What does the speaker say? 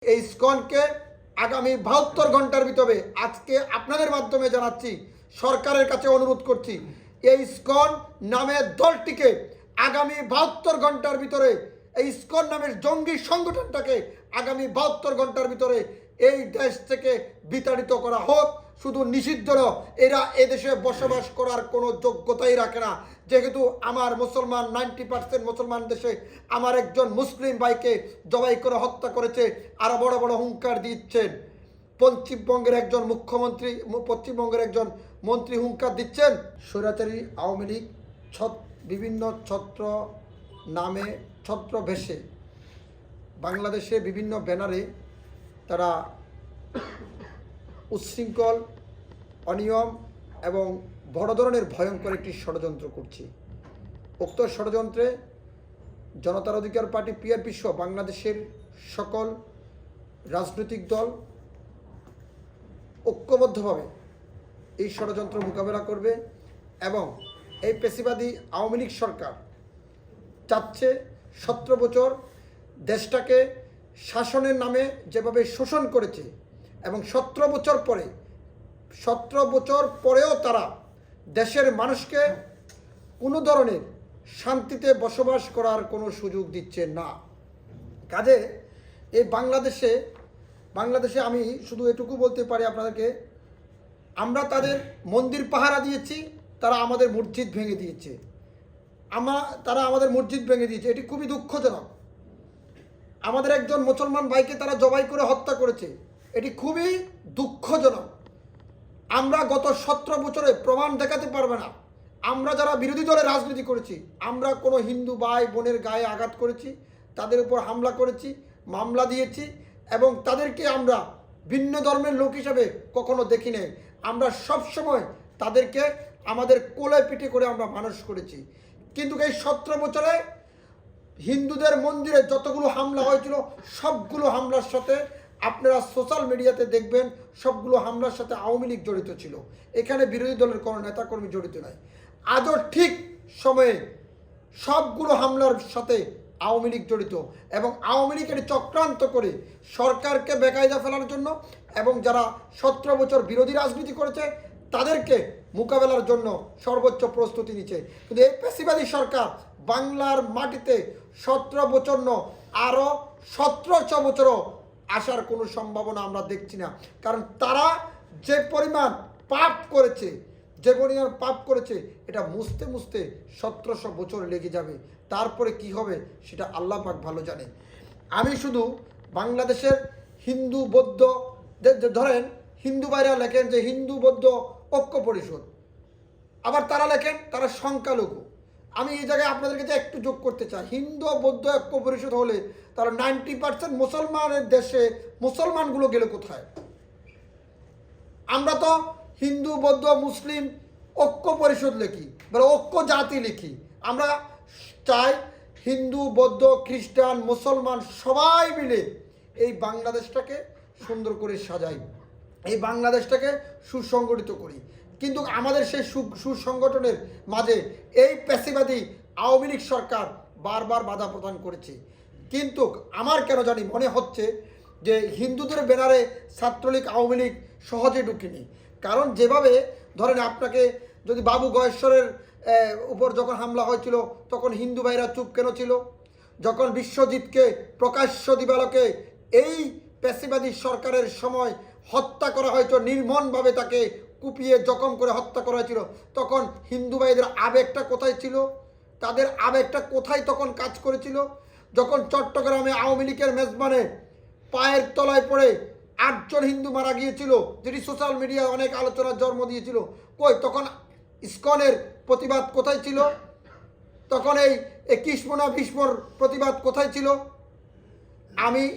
এই ইসকনকে আগামী 72 ঘন্টার ভিতরে আজকে আপনাদের মাধ্যমে জানাচ্ছি, সরকারের কাছে অনুরোধ করছি, এই ইসকন নামের দলটিকে আগামী 72 ঘন্টার ভিতরে, এই ইসকন নামের জঙ্গি সংগঠনটাকে আগামী 72 ঘন্টার ভিতরে এই দেশ থেকে বিতাড়িত করা হোক। শুধু নিষিদ্ধ নয়, এরা এদেশে বসবাস করার কোনো যোগ্যতাই রাখে না। যেহেতু আমার মুসলমান 90% মুসলমান দেশে আমার একজন মুসলিম ভাইকে জবাই করে হত্যা করেছে, আর বড় বড় হুঙ্কার দিচ্ছেন। পশ্চিমবঙ্গের একজন মুখ্যমন্ত্রী, পশ্চিমবঙ্গের একজন মন্ত্রী হুঙ্কার দিচ্ছেন স্বৈরাচারী আওয়ামী লীগ বিভিন্ন ছত্র নামে ছত্রবেশে বাংলাদেশে বিভিন্ন ব্যানারে তারা উচ্ছৃঙ্খল, অনিয়ম এবং বড় ধরনের ভয়ঙ্কর একটি ষড়যন্ত্র করছে। উক্ত ষড়যন্ত্রে জনতার অধিকার পার্টি পিআরপি সহ বাংলাদেশের সকল রাজনৈতিক দল ঐক্যবদ্ধভাবে এই ষড়যন্ত্র মোকাবেলা করবে এবং এই পেশিবাদী আওয়ামী লীগ সরকার চাচ্ছে 17 বছর দেশটাকে শাসনের নামে যেভাবে শোষণ করেছে এবং 17 বছর পরেও তারা দেশের মানুষকে কোনো ধরনের শান্তিতে বসবাস করার কোনো সুযোগ দিচ্ছে না। কাজে এই বাংলাদেশে আমি শুধু এটুকু বলতে পারি আপনাদেরকে, আমরা তাদের মন্দির পাহারা দিয়েছি, তারা আমাদের মসজিদ ভেঙে দিয়েছে। এটি খুবই দুঃখজনক। আমাদের একজন মুসলমান ভাইকে তারা জবাই করে হত্যা করেছে, এটি খুবই দুঃখজনক। আমরা গত 17 বছরে প্রমাণ দেখাতে পারবে না আমরা যারা বিরোধী দলে রাজনীতি করেছি, আমরা কোনো হিন্দু ভাই বোনের গায়ে আঘাত করেছি, তাদের উপর হামলা করেছি, মামলা দিয়েছি এবং তাদেরকে আমরা ভিন্ন ধর্মের লোক হিসাবে কখনো দেখি নাই। আমরা সবসময় তাদেরকে আমাদের কোলে পিঠে করে আমরা মানুষ করেছি। কিন্তু এই 17 বছরে হিন্দুদের মন্দিরে যতগুলো হামলা হয়েছিল, সবগুলো হামলার সাথে আপনারা সোশ্যাল মিডিয়াতে দেখবেন, সবগুলো হামলার সাথে আওয়ামী লীগ জড়িত ছিল। এখানে বিরোধী দলের কোনো নেতাকর্মী জড়িত নাই। আজও ঠিক সময়ে সবগুলো হামলার সাথে আওয়ামী লীগ জড়িত এবং আওয়ামী লীগ এটি চক্রান্ত করে সরকারকে বেকায়দা ফেলার জন্য এবং যারা 17 বছর বিরোধী রাজনীতি করেছে তাদেরকে মোকাবেলার জন্য সর্বোচ্চ প্রস্তুতি নিচ্ছে। কিন্তু এই পেশিবাদী সরকার বাংলার মাটিতে 17 বছর আরও 1700 বছরও আসার কোনো সম্ভাবনা আমরা দেখছি না। কারণ তারা যে পরিমাণ পাপ করেছে, এটা মুছতে 1700 বছর লেগে যাবে। তারপরে কি হবে সেটা আল্লাহ পাক ভালো জানে। আমি শুধু বাংলাদেশের হিন্দু বৌদ্ধ, ধরেন হিন্দু ভাইরা লেখেন যে হিন্দু বৌদ্ধ ঐক্য পরিষদ, আবার তারা লেখেন তারা সংখ্যালঘু। আমি এই জায়গায় আপনাদের কাছে একটু যোগ করতে চাই, হিন্দু বৌদ্ধ ঐক্য পরিষদ হলে তারা 90% মুসলমানের দেশে মুসলমানগুলো গেলে কোথায়? আমরা তো হিন্দু বৌদ্ধ মুসলিম ঐক্য পরিষদ লিখি, ঐক্য জাতি লিখি। আমরা চাই হিন্দু বৌদ্ধ খ্রিস্টান মুসলমান সবাই মিলে এই বাংলাদেশটাকে সুন্দর করে সাজাই, এই বাংলাদেশটাকে সুসংগঠিত করি। কিন্তু আমাদের সেই সুসংগঠনের মাঝে এই পেশিবাদী আওয়ামী লীগ সরকার বারবার বাধা প্রদান করেছে। কিন্তু আমার কেন জানি মনে হচ্ছে যে হিন্দুদের ব্যানারে ছাত্রলীগ আওয়ামী লীগ সহজে ঢুকেনি। কারণ যেভাবে ধরেন আপনাকে যদি বাবু গয়েশ্বরের উপর যখন হামলা হয়েছিল তখন হিন্দু ভাইরা চুপ কেন ছিল? যখন বিশ্বজিৎকে প্রকাশ্য দিবালোকে এই পেশিবাদী সরকারের সময় হত্যা করা হয়েছিল, নির্মমভাবে তাকে কুপিয়ে জখম করে হত্যা করা হয়েছিল, তখন হিন্দু ভাইদের আবেগটা কোথায় ছিল? তাদের আবেগটা কোথায় তখন কাজ করেছিল? যখন চট্টগ্রামে আওয়ামী লীগের মেজবানে পায়ের তলায় পড়ে 8 জন হিন্দু মারা গিয়েছিল, যেটি সোশ্যাল মিডিয়ায় অনেক আলোচনার জন্ম দিয়েছিল, কই তখন ইসকনের প্রতিবাদ কোথায় ছিল? তখন এই 21 মোনা ভীষ্মর প্রতিবাদ কোথায় ছিল? আমি